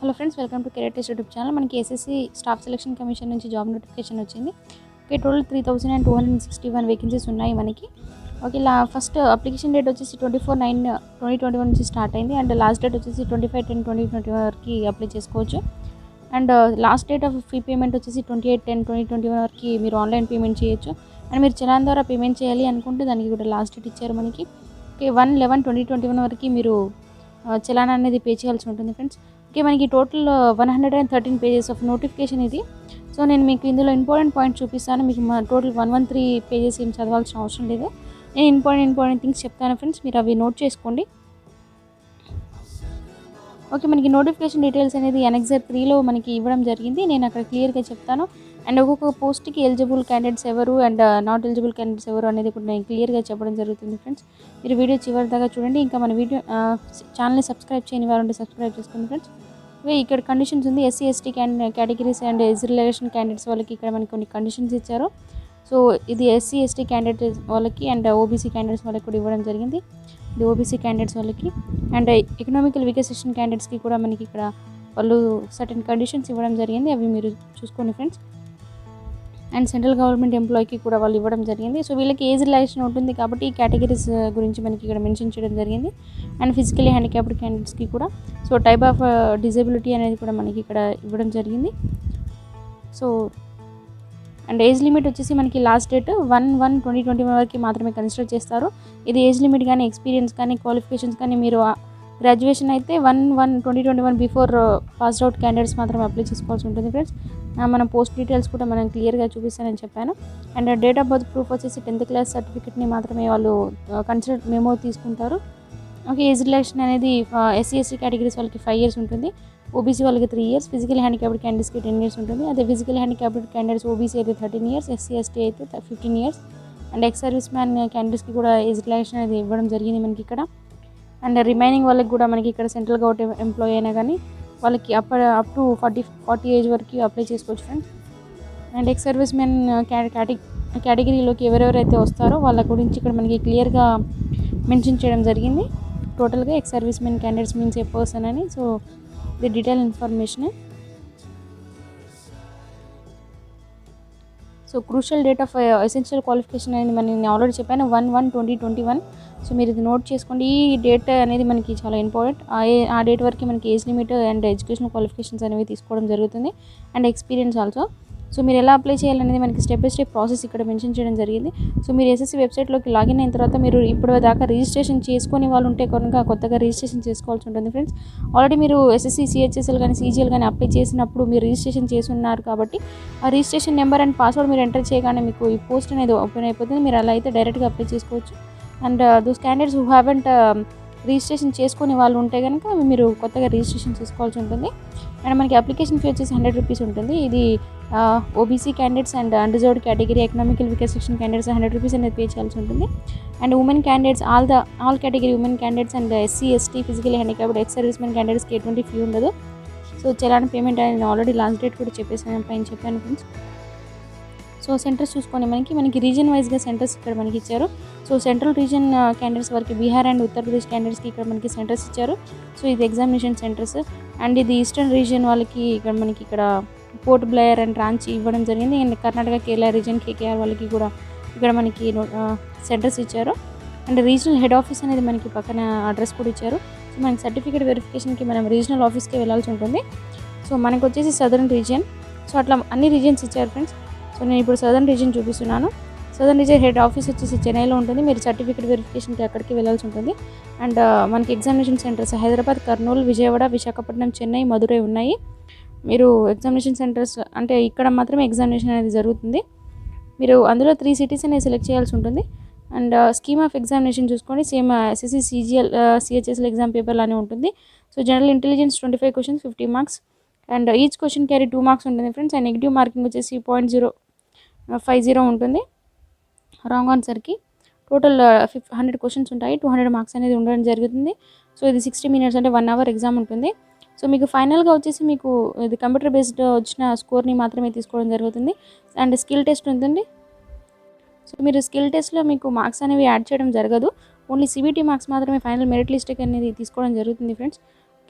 Hello friends, welcome to career test YouTube channel. మనకి SSC staff selection commission నుంచి job notification వచ్చింది. Okay, total 3261 vacancies ఉన్నాయి మనకి. Okay, first application date వచ్చేసి 24/9/2021 నుంచి స్టార్ట్ అయింది. అండ్ లాస్ట్ డేట్ వచ్చేసి 25/10/2021 వరకు అప్లై చేసుకోవచ్చు. And last date of fee payment వచ్చేసి 28/10/2021 వరకు మీరు ఆన్లైన్ పేమెంట్ చేయొచ్చు. అండ్ మీరు చలాన్ ద్వారా పేమెంట్ చేయాలి అనుకుంటే దానికి కూడా లాస్ట్ డేట్ ఇచ్చారు మనకి. ఓకే, 1/11/2021 వరకు మీరు చలాన్ అనేది పే చేయాల్సి ఉంటుంది ఫ్రెండ్స్. ఓకే, మనకి టోటల్ 113 పేజెస్ ఆఫ్ నోటిఫికేషన్ ఇది. సో నేను మీకు ఇందులో ఇంపార్టెంట్ పాయింట్ చూపిస్తాను. మీకు టోటల్ 113 పేజెస్ ఏం చదవాల్సిన అవసరం లేదు. నేను ఇంపార్టెంట్ థింగ్స్ చెప్తాను ఫ్రెండ్స్, మీరు అవి నోట్ చేసుకోండి. ఓకే, మనకి నోటిఫికేషన్ డీటెయిల్స్ అనేది ఎనెక్సర్ 3లో మనకి ఇవ్వడం జరిగింది. నేను అక్కడ క్లియర్గా చెప్తాను. అండ్ ఒక్కొక్క పోస్ట్కి ఎలిజిబుల్ క్యాండిడేట్స్ ఎవరు అండ్ నాట్ ఎలిజిబుల్ క్యాండిడేట్స్ ఎవరు అనేది కూడా నేను క్లియర్గా చెప్పడం జరుగుతుంది ఫ్రెండ్స్. మీరు వీడియో చివరి దాకా చూడండి. ఇంకా మన వీడియో ఛానల్ని సబ్స్క్రైబ్ చేయని వారు ఉంటే సబ్స్క్రైబ్ చేసుకోండి ఫ్రెండ్స్. ఇక్కడ కండిషన్స్ ఉంది. SC ST categories and reservation candidates వాళ్ళకి ఇక్కడ మనకి కొన్ని కండిషన్స్ ఇచ్చారు. సో ఇది ఎస్సీ ఎస్టీ క్యాండిడేట్స్ వాళ్ళకి అండ్ ఓబీసీ క్యాండిడేట్స్ వాళ్ళకి కూడా ఇవ్వడం జరిగింది. ఇది ఓబీసీ క్యాండిడేట్స్ వాళ్ళకి అండ్ ఎకనామికల్ వీకర్ సెక్షన్ క్యాండిడేట్స్కి కూడా మనకి ఇక్కడ వాళ్ళు సర్టెన్ కండిషన్స్ ఇవ్వడం జరిగింది. అవి మీరు చూసుకోండి ఫ్రెండ్స్. అండ్ సెంట్రల్ గవర్నమెంట్ ఎంప్లాయీకి కూడా వాళ్ళు ఇవ్వడం జరిగింది. సో వీళ్ళకి ఏజ్ రిలాక్సేషన్ ఉంటుంది కాబట్టి ఈ కేటగిరీస్ గురించి మనకి ఇక్కడ మెన్షన్ చేయడం జరిగింది. అండ్ ఫిజికలీ హ్యాండిక్యాప్డ్ క్యాండిడేట్స్కి కూడా సో టైప్ ఆఫ్ డిజబిలిటీ అనేది కూడా మనకి ఇక్కడ ఇవ్వడం జరిగింది. సో అండ్ ఏజ్ లిమిట్ వచ్చేసి మనకి లాస్ట్ డేట్ 1/1/2021 వరకు మాత్రమే కన్సిడర్ చేస్తారు. ఇది ఏజ్ లిమిట్ కానీ ఎక్స్పీరియన్స్ కానీ క్వాలిఫికేషన్స్ కానీ మీరు గ్రాడ్యుయేషన్ అయితే 1/1/2021 బిఫోర్ పాస్డ్ అవుట్ క్యాండిడేట్స్ మాత్రమే అప్లై చేసుకోవాల్సి ఉంటుంది ఫ్రెండ్స్. మన పోస్ట్ డీటెయిల్స్ కూడా మనం క్లియర్గా చూపిస్తానని చెప్పాను. And date of birth proof వచ్చేసి 10th క్లాస్ సర్టిఫికేట్ని మాత్రమే వాళ్ళు కన్సిడర్ మెమో తీసుకుంటారు. ఓకే, ఏజ్ రిలాక్సేషన్ అనేది ఎస్సీ ఎస్టీ కేటగిరీస్ వాళ్ళకి 5 years ఉంటుంది. ఓబీసీ వాళ్ళకి 3 years, ఫిజికల్ హ్యాండిక్యాప్డ్ క్యాండిడేట్స్కి 10 years ఉంటుంది. అదే ఫిజికల్ హ్యాండిక్యాప్డ్ క్యాండిడేట్స్ ఓబీసీ అయితే 13 years, ఎస్సీ ఎస్టీ అయితే 15 years. And ex service man క్యాండిడేట్స్కి కూడా ఏజ్ రిలాక్సేషన్ అనేది ఇవ్వడం జరిగింది మనకి ఇక్కడ. అండ్ రిమైనింగ్ వాళ్ళకి కూడా మనకి ఇక్కడ సెంట్రల్ గవర్నమెంట్ ఎంప్లాయీ అయినా కానీ వాళ్ళకి అప్ టు 40 ఏజ్ వరకు అప్లై చేసుకోవచ్చు friends. And ex service men కేటగిరీలోకి ఎవరెవరైతే వస్తారో వాళ్ళ గురించి ఇక్కడ మనకి క్లియర్గా మెన్షన్ చేయడం జరిగింది. టోటల్గా ex service men candidates means a person అని. సో ఇది detail information. So crucial date of essential qualification అనేది నేను ఆల్రెడీ చెప్పాను 1/1/2021. సో మీరు ఇది నోట్ చేసుకోండి. ఈ డేట్ అనేది మనకి చాలా ఇంపార్టెంట్. ఆ డేట్ వరకు మనకి age limit and educational qualifications అనేవి తీసుకోవడం జరుగుతుంది అండ్ ఎక్స్పీరియన్స్ ఆల్సో. సో మీరు ఎలా అప్లై చేయాలనేది మనకి స్టెప్ బై స్టెప్ ప్రాసెస్ ఇక్కడ మెన్షన్ చేయడం జరిగింది. సో మీరు ఎస్ఎస్సి వెబ్సైట్లోకి లాగిన్ అయిన తర్వాత మీరు ఇప్పుడు దాకా రిజిస్ట్రేషన్ చేసుకునే వాళ్ళు ఉంటే కనుక కొత్తగా రిజిస్ట్రేషన్ చేసుకోవాల్సి ఉంటుంది ఫ్రెండ్స్. ఆల్రెడీ మీరు ఎస్ఎస్సి సిహెచ్ఎస్ఎల్ కానీ సీజీఎల్ కానీ అప్లై చేసినప్పుడు మీరు రిజిస్ట్రేషన్ చేసి ఉన్నారు కాబట్టి ఆ రిజిస్ట్రేషన్ నెంబర్ అండ్ పాస్వర్డ్ మీరు ఎంటర్ చేయగానే మీకు ఈ పోస్ట్ అనేది ఓపెన్ అయిపోతుంది. మీరు అలా అయితే డైరెక్ట్గా అప్లై చేసుకోవచ్చు. And those candidates who haven't registration చేసుకునే వాళ్ళు ఉంటే కనుక మీరు కొత్తగా రిజిస్ట్రేషన్ చేసుకోవాల్సి ఉంటుంది. అండ్ మనకి అప్లికేషన్ ఫీ వచ్చేసి 100 rupees ఉంటుంది. ఇది OBC candidates and unreserved category economical weaker section candidates 100 rupees అనేది పే చేయాల్సి ఉంటుంది. And women candidates all category women candidates and SC ST physical handicapped ex service men క్యాండిడేట్స్కి ఎటువంటి ఫీ ఉండదు. సో చలాన్ పేమెంట్ అనేది ఆల్రెడీ లాస్ట్ డేట్ కూడా చెప్పాను friends. So centres చూసుకొని మనకి రీజన్ వైజ్గా సెంటర్స్ ఇక్కడ మనకి ఇచ్చారు. సో సెంట్రల్ రీజన్ క్యాండిడేట్స్ వరకు బీహార్ అండ్ ఉత్తరప్రదేశ్ క్యాండిడేట్స్కి ఇక్కడ మనకి సెంటర్స్ ఇచ్చారు. సో ఇది ఎగ్జామినేషన్ సెంటర్స్. అండ్ ఇది ఈస్టర్న్ రీజియన్ వాళ్ళకి ఇక్కడ పోర్ట్ బ్లేయర్ అండ్ రాంచీ ఇవ్వడం జరిగింది. And Karnataka Kerala reason KKR వాళ్ళకి కూడా ఇక్కడ మనకి సెంటర్స్ ఇచ్చారు. అండ్ రీజనల్ హెడ్ ఆఫీస్ అనేది మనకి పక్కన అడ్రస్ కూడా ఇచ్చారు. సో మనకి సర్టిఫికేట్ వెరిఫికేషన్కి మనం రీజనల్ ఆఫీస్కి వెళ్ళాల్సి ఉంటుంది. సో మనకు వచ్చేసి సదర్న్ రీజియన్. సో అట్లా అన్ని రీజియన్స్ ఇచ్చారు ఫ్రెండ్స్. సో నేను ఇప్పుడు సదర్న్ రీజియన్ చూపిస్తున్నాను. సదర్న్ రీజియన్ హెడ్ ఆఫీస్ వచ్చేసి చెన్నైలో ఉంటుంది. మీరు సర్టిఫికేట్ వెరిఫికేషన్కి అక్కడికి వెళ్ళాల్సి ఉంటుంది. అండ్ మనకి ఎగ్జామినేషన్ సెంటర్స్ హైదరాబాద్, కర్నూలు, విజయవాడ, విశాఖపట్నం, చెన్నై, మధురై ఉన్నాయి. మీరు ఎగ్జామినేషన్ సెంటర్స్ అంటే ఇక్కడ మాత్రమే ఎగ్జామినేషన్ అనేది జరుగుతుంది. మీరు అందులో 3 cities అనేది సెలెక్ట్ చేయాల్సి ఉంటుంది. అండ్ స్కీమ్ ఆఫ్ ఎగ్జామినేషన్ చూసుకోండి. Same SSC CGL CHSL exam paper లానే ఉంటుంది. So general intelligence 25 questions 50 marks. And each question carry 2 marks ఉంటుంది ఫ్రెండ్స్. అండ్ నెగిటివ్ మార్కింగ్ వచ్చేసి 0.050 ఉంటుంది రాంగ్ ఆన్సర్కి. టోటల్ 100 questions ఉంటాయి. 200 marks అనేది ఉండడం జరుగుతుంది. సో ఇది 60 minutes అంటే 1 hour ఎగ్జామ్ ఉంటుంది. సో మీకు ఫైనల్గా వచ్చేసి మీకు ఇది కంప్యూటర్ బేస్డ్ వచ్చిన స్కోర్ని మాత్రమే తీసుకోవడం జరుగుతుంది. అండ్ స్కిల్ టెస్ట్ ఉంటుంది. సో మీరు స్కిల్ టెస్ట్లో మీకు మార్క్స్ అనేవి యాడ్ చేయడం జరగదు. ఓన్లీ సిబిటీ మార్క్స్ మాత్రమే ఫైనల్ మెరిట్ లిస్ట్ అనేది తీసుకోవడం జరుగుతుంది ఫ్రెండ్స్.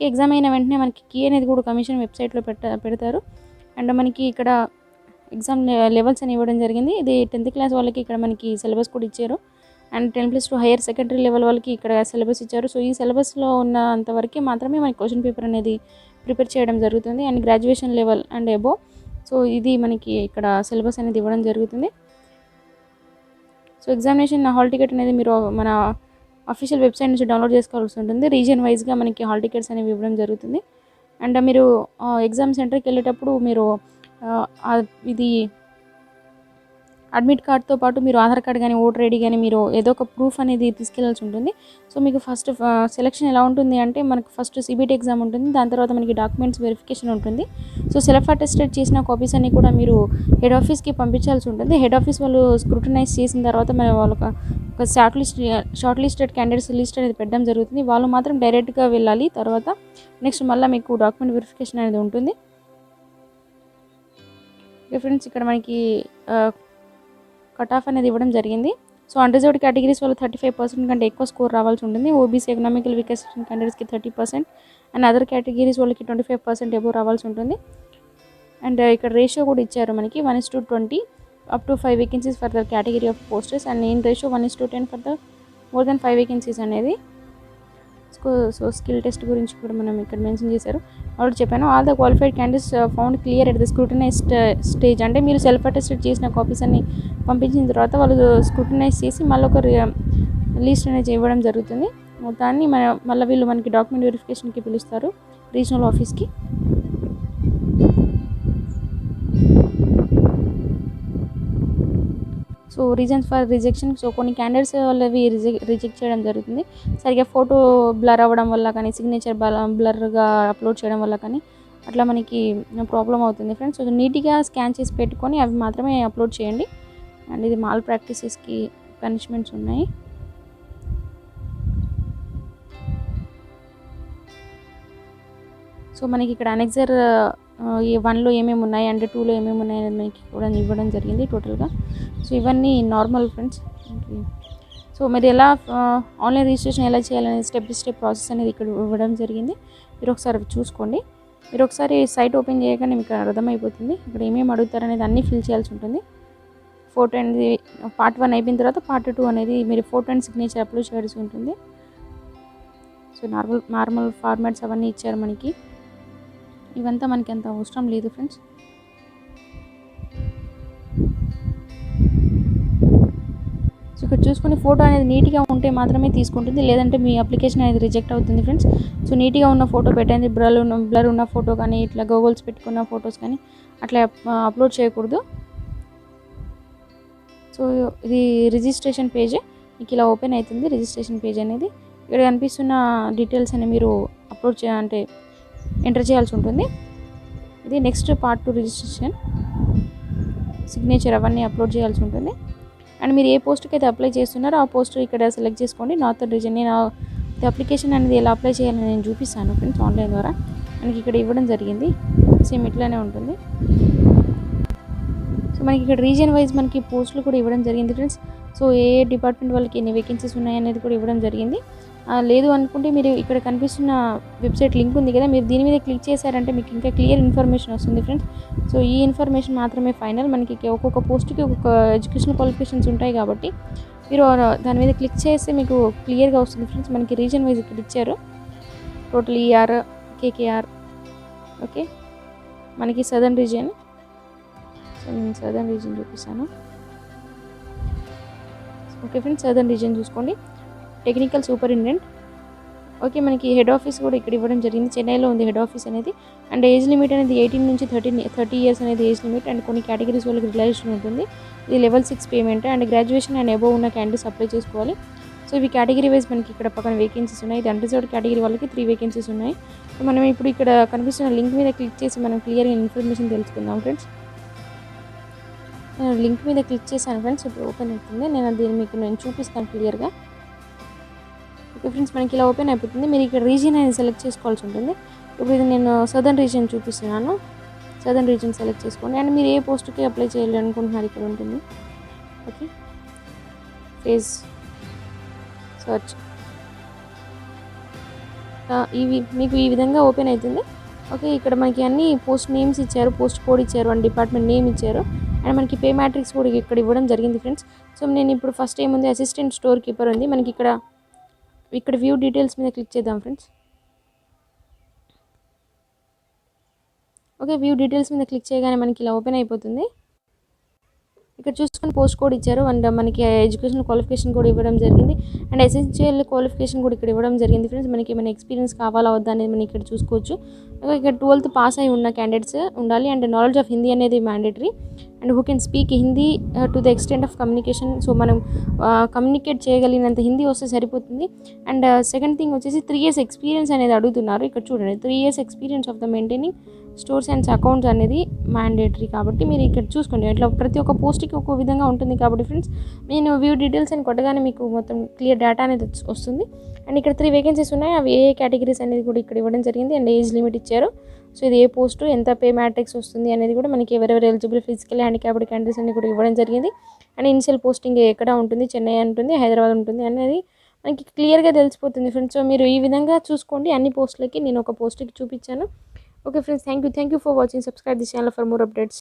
ఎగ్జామ్ అయిన వెంటనే మనకి కీ అనేది కూడా కమిషన్ వెబ్సైట్లో పెడతారు. అండ్ మనకి ఇక్కడ ఎగ్జామ్ లెవెల్స్ అని ఇవ్వడం జరిగింది. ఇది 10th క్లాస్ వాళ్ళకి ఇక్కడ మనకి సిలబస్ కూడా ఇచ్చారు. అండ్ 10+2 హైయర్ సెకండరీ లెవెల్ వాళ్ళకి ఇక్కడ సిలబస్ ఇచ్చారు. సో ఈ సిలబస్లో ఉన్న అంతవరకు మాత్రమే మనకి క్వశ్చన్ పేపర్ అనేది ప్రిపేర్ చేయడం జరుగుతుంది. And graduation level and above, so ఇది మనకి ఇక్కడ సిలబస్ అనేది ఇవ్వడం జరుగుతుంది. సో ఎగ్జామినేషన్ హాల్ టికెట్ అనేది మీరు మన అఫీషియల్ వెబ్సైట్ నుంచి డౌన్లోడ్ చేసుకోవాల్సి ఉంటుంది. రీజియన్ వైజ్గా మనకి హాల్ టికెట్స్ అనేవి ఇవ్వడం జరుగుతుంది. అండ్ మీరు ఎగ్జామ్ సెంటర్కి వెళ్ళేటప్పుడు మీరు ఇది అడ్మిట్ కార్డ్తో పాటు మీరు ఆధార్ కార్డ్ కానీ ఓటర్ ఐడి కానీ మీరు ఏదో ఒక ప్రూఫ్ అనేది తీసుకెళ్లాల్సి ఉంటుంది. సో మీకు ఫస్ట్ సెలెక్షన్ ఎలా ఉంటుంది అంటే మనకు ఫస్ట్ సిబిటి ఎగ్జామ్ ఉంటుంది. దాని తర్వాత మనకి డాక్యుమెంట్స్ వెరిఫికేషన్ ఉంటుంది. సో సెల్ఫ్ అటెస్టెడ్ చేసిన కాపీస్ అన్ని కూడా మీరు హెడ్ ఆఫీస్కి పంపించాల్సి ఉంటుంది. హెడ్ ఆఫీస్ వాళ్ళు స్క్రూటనైజ్ చేసిన తర్వాత వాళ్ళకి ఒక షార్ట్ లిస్టెడ్ క్యాండిడేట్స్ లిస్ట్ అనేది పెట్టడం జరుగుతుంది. వాళ్ళు మాత్రం డైరెక్ట్గా వెళ్ళాలి. తర్వాత నెక్స్ట్ మళ్ళీ మీకు డాక్యుమెంట్ వెరిఫికేషన్ అనేది ఉంటుంది. ఫ్రెండ్స్ ఇక్కడ మనకి కట్ ఆఫ్ అనేది ఇవ్వడం జరిగింది. సో అన్రిజర్వ్డ్ కేటగిరీస్ వాళ్ళు 35% కంటే ఎక్కువ స్కోర్ రావాల్సి ఉంటుంది. ఓబీసీ ఎకనామికల్ వీకర్ సెక్షన్ క్యాండిడేట్స్కి 30% అండ్ అదర్ కేటగిరీస్ వాళ్ళకి 25% ఎబో రావాల్సి ఉంటుంది. అండ్ ఇక్కడ రేషియో కూడా ఇచ్చారు మనకి 1:20 up to 5 vacancies for the category of posters and in ratio 1:10 for the more than 5 vacancies అనేది. సో స్కిల్ టెస్ట్ గురించి కూడా మనం ఇక్కడ మెన్షన్ చేశారు. ఆల్రెడీ చెప్పాను. All the qualified candidates found clear at the scrutinise stage, అంటే మీరు self attested చేసిన కాపీస్ అన్ని పంపించిన తర్వాత వాళ్ళు స్క్రూటనైజ్ చేసి మళ్ళీ ఒక లిస్ట్ అనేది ఇవ్వడం జరుగుతుంది. దాన్ని మళ్ళీ వీళ్ళు మనకి డాక్యుమెంట్ వెరిఫికేషన్కి పిలుస్తారు రీజనల్ ఆఫీస్కి. So reasons for rejection, so కొన్ని క్యాండిడేట్స్ వాళ్ళవి రిజెక్ట్ చేయడం జరుగుతుంది. సరిగ్గా ఫోటో బ్లర్ అవ్వడం వల్ల కానీ సిగ్నేచర్ బ్లర్గా అప్లోడ్ చేయడం వల్ల కానీ అట్లా మనకి ప్రాబ్లం అవుతుంది ఫ్రెండ్స్. సో నీట్గా స్కాన్ చేసి పెట్టుకొని అవి మాత్రమే అప్లోడ్ చేయండి. అండ్ ఇది మాల్ ప్రాక్టీసెస్కి పనిష్మెంట్స్ ఉన్నాయి. సో మనకి ఇక్కడ అనెక్సర్ 1లో ఏమేమి ఉన్నాయి అండ్ 2లో ఏమేమి ఉన్నాయి అనేది మనకి కూడా ఇవ్వడం జరిగింది టోటల్గా. సో ఇవన్నీ నార్మల్ ఫ్రెండ్స్. సో మీరు ఎలా ఆన్లైన్ రిజిస్ట్రేషన్ ఎలా చేయాలనేది స్టెప్ బై స్టెప్ ప్రాసెస్ అనేది ఇక్కడ ఇవ్వడం జరిగింది. మీరు ఒకసారి చూసుకోండి. మీరు ఒకసారి సైట్ ఓపెన్ చేయగానే మీకు అర్థమైపోతుంది ఇక్కడ ఏమేమి అడుగుతారనేది అన్నీ ఫిల్ చేయాల్సి ఉంటుంది. ఫోటో అనేది పార్ట్ 1 అయిపోయిన తర్వాత పార్ట్ 2 అనేది మీరు ఫోటో అండ్ సిగ్నేచర్ అప్లోడ్ చేయాల్సి ఉంటుంది. సో నార్మల్ ఫార్మాట్స్ అవన్నీ ఇచ్చారు మనకి. ఇవంతా మనకి అంత అవసరం లేదు ఫ్రెండ్స్. సో ఇక్కడ చూసుకుని ఫోటో అనేది నీట్గా ఉంటే మాత్రమే తీసుకుంటుంది, లేదంటే మీ అప్లికేషన్ అనేది రిజెక్ట్ అవుతుంది ఫ్రెండ్స్. సో నీట్గా ఉన్న ఫోటో పెట్టండి. బ్లర్ ఉన్న ఫోటో కానీ ఇట్లా గూగుల్స్ పెట్టుకున్న ఫొటోస్ కానీ అట్లా అప్లోడ్ చేయకూడదు. సో ఇది రిజిస్ట్రేషన్ పేజ్ మీకు ఇలా ఓపెన్ అవుతుంది. రిజిస్ట్రేషన్ పేజ్ అనేది ఇక్కడ కనిపిస్తున్న డీటెయిల్స్ అని మీరు అప్లోడ్ అంటే ఎంటర్ చేయాల్సి ఉంటుంది. ఇది నెక్స్ట్ పార్ట్ 2 రిజిస్ట్రేషన్, సిగ్నేచర్ అవన్నీ అప్లోడ్ చేయాల్సి ఉంటుంది. అండ్ మీరు ఏ పోస్ట్కి అయితే అప్లై చేస్తున్నారో ఆ పోస్ట్ ఇక్కడ సెలెక్ట్ చేసుకోండి. Northern reason. నేను అప్లికేషన్ అనేది ఎలా అప్లై చేయాలని నేను చూపిస్తాను ఫ్రెండ్స్ ఆన్లైన్ ద్వారా. మనకి ఇక్కడ ఇవ్వడం జరిగింది. సేమ్ ఇట్లానే ఉంటుంది. సో మనకి ఇక్కడ రీజియన్ వైజ్ మనకి పోస్టులు కూడా ఇవ్వడం జరిగింది ఫ్రెండ్స్. సో ఏ డిపార్ట్మెంట్ వాళ్ళకి ఎన్ని వేకెన్సీస్ ఉన్నాయి అనేది కూడా ఇవ్వడం జరిగింది. లేదు అనుకుంటే మీరు ఇక్కడ కనిపిస్తున్న వెబ్సైట్ లింక్ ఉంది కదా, మీరు దీని మీద క్లిక్ చేశారంటే మీకు ఇంకా క్లియర్ ఇన్ఫర్మేషన్ వస్తుంది ఫ్రెండ్స్. సో ఈ ఇన్ఫర్మేషన్ మాత్రమే ఫైనల్. మనకి ఒక్కొక్క పోస్ట్కి ఒక్కొక్క ఎడ్యుకేషనల్ క్వాలిఫికేషన్స్ ఉంటాయి కాబట్టి మీరు దాని మీద క్లిక్ చేస్తే మీకు క్లియర్గా వస్తుంది ఫ్రెండ్స్. మనకి రీజన్ వైజ్ ఇక్కడ ఇచ్చారు. Total ER, KKR. ఓకే, మనకి సదర్న్ రీజియన్. సో నేను సదర్న్ రీజియన్ చూపిస్తాను. ఓకే ఫ్రెండ్స్, సదర్న్ రీజియన్ చూసుకోండి. Technical superintendent. ఓకే, మనకి హెడ్ ఆఫీస్ కూడా ఇక్కడ ఇవ్వడం జరిగింది. చెన్నైలో ఉంది హెడ్ ఆఫీస్ అనేది. అండ్ ఏజ్ లిమిట్ అనేది 18 నుంచి 30 ఇయర్స్ అనేది ఏజ్ లిమిట్. అండ్ కొన్ని కేటగిరీస్ వాళ్ళకి రిలాక్సేషన్ ఉంటుంది. ఇది level 6 payment. And graduation and above ఉన్న క్యాండిడేట్స్ అప్లై చేసుకోవాలి. సో ఇవి కేటగిరీ వైజ్ మనకి ఇక్కడ పక్కన వేకెన్సీస్ ఉన్నాయి. ఇది అన్రిజర్వ్డ్ కేటగిరీ వాళ్ళకి 3 వేకెన్సీస్ ఉన్నాయి. సో మనం ఇప్పుడు ఇక్కడ కనిపిస్తున్న లింక్ మీద క్లిక్ చేసి మనం క్లియర్గా ఇన్ఫర్మేషన్ తెలుసుకుందాం ఫ్రెండ్స్. లింక్ మీద క్లిక్ చేశాను ఫ్రెండ్స్. ఇప్పుడు ఓపెన్ అవుతుంది. నేను చూపిస్తాను క్లియర్గా. ఓకే ఫ్రెండ్స్, మనకి ఇలా ఓపెన్ అయిపోతుంది. మీరు ఇక్కడ రీజియన్ అనేది సెలెక్ట్ చేసుకోవాల్సి ఉంటుంది. ఇప్పుడు ఇది నేను సదర్న్ రీజియన్ చూపిస్తున్నాను. సదర్న్ రీజియన్ సెలెక్ట్ చేసుకోండి. అండ్ మీరు ఏ పోస్ట్కి అప్లై చేయాలి అనుకుంటున్నారు ఇక్కడ ఉంటుంది. Okay, phase search. ఇవి మీకు ఈ విధంగా ఓపెన్ అవుతుంది. ఓకే, ఇక్కడ మనకి అన్ని పోస్ట్ నేమ్స్ ఇచ్చారు, పోస్ట్ కోడ్ ఇచ్చారు, అండ్ డిపార్ట్మెంట్ నేమ్ ఇచ్చారు, అండ్ మనకి పే మ్యాట్రిక్స్ కూడా ఇక్కడ ఇవ్వడం జరిగింది ఫ్రెండ్స్. సో నేను ఇప్పుడు ఫస్ట్ ఏముంది, అసిస్టెంట్ స్టోర్ కీపర్ ఉంది మనకి. ఇక్కడ వ్యూ డీటెయిల్స్ మీద క్లిక్ చేద్దాం ఫ్రెండ్స్. ఓకే, వ్యూ డీటెయిల్స్ మీద క్లిక్ చేయగానే మనకి ఇలా ఓపెన్ అయిపోతుంది. ఇక్కడ చూసుకొని పోస్ట్ కోడ్ ఇచ్చారు, అండ్ మనకి ఎడ్యుకేషన్ క్వాలిఫికేషన్ కూడా ఇవ్వడం జరిగింది, అండ్ ఎసెన్షియల్ క్వాలిఫికేషన్ కూడా ఇక్కడ ఇవ్వడం జరిగింది ఫ్రెండ్స్. మనకి ఏమైనా ఎక్స్పీరియన్స్ కావాలా వద్దా అనేది మనం ఇక్కడ చూసుకోవచ్చు. ఇక్కడ 12th పాస్ అయి ఉన్న క్యాండిడేట్స్ ఉండాలి, అండ్ నాలెడ్జ్ ఆఫ్ హిందీ అనేది mandatory, and who can speak Hindi to the extent of communication. So మనం కమ్యూనికేట్ చేయగలిగినంత హిందీ వస్తే సరిపోతుంది. అండ్ సెకండ్ థింగ్ వచ్చేసి 3 years ఎక్స్పీరియన్స్ అనేది అడుగుతున్నారు. ఇక్కడ చూడండి, 3 years experience of the maintaining stores and accounts అనేది మ్యాండేటరీ. కాబట్టి మీరు ఇక్కడ చూసుకోండి, ఇట్లా ప్రతి ఒక్క పోస్ట్కి ఒక్కో విధంగా ఉంటుంది. కాబట్టి ఫ్రెండ్స్, నేను వ్యూ డీటెయిల్స్ అని కొట్టగానే మీకు మొత్తం క్లియర్ డేటా అనేది వస్తుంది. అండ్ ఇక్కడ 3 వేకెన్సీస్ ఉన్నాయి, అవి ఏ కేటగిరీస్ అనేది కూడా ఇక్కడ ఇవ్వడం జరిగింది, అండ్ ఏజ్ లిమిట్ ఇచ్చారు. సో ఇది ఏ పోస్టు, ఎంత పే మ్యాట్రిక్స్ వస్తుంది అనేది కూడా మనకి ఎవరెవరు ఎలిజిబుల్ ఫిజికల్ హ్యాండిక్యాప్డ్ క్యాండిడేట్స్ అన్ని కూడా ఇవ్వడం జరిగింది. అండ్ ఇనిషియల్ పోస్టింగ్ ఎక్కడ ఉంటుంది, చెన్నై ఉంటుంది, హైదరాబాద్ ఉంటుంది అనేది మనకి క్లియర్గా తెలిసిపోతుంది ఫ్రెండ్స్. సో మీరు ఈ విధంగా చూసుకోండి. అన్ని పోస్టులకి నేను ఒక పోస్ట్కి చూపించాను. Okay friends, thank you for watching. Subscribe this channel for more updates.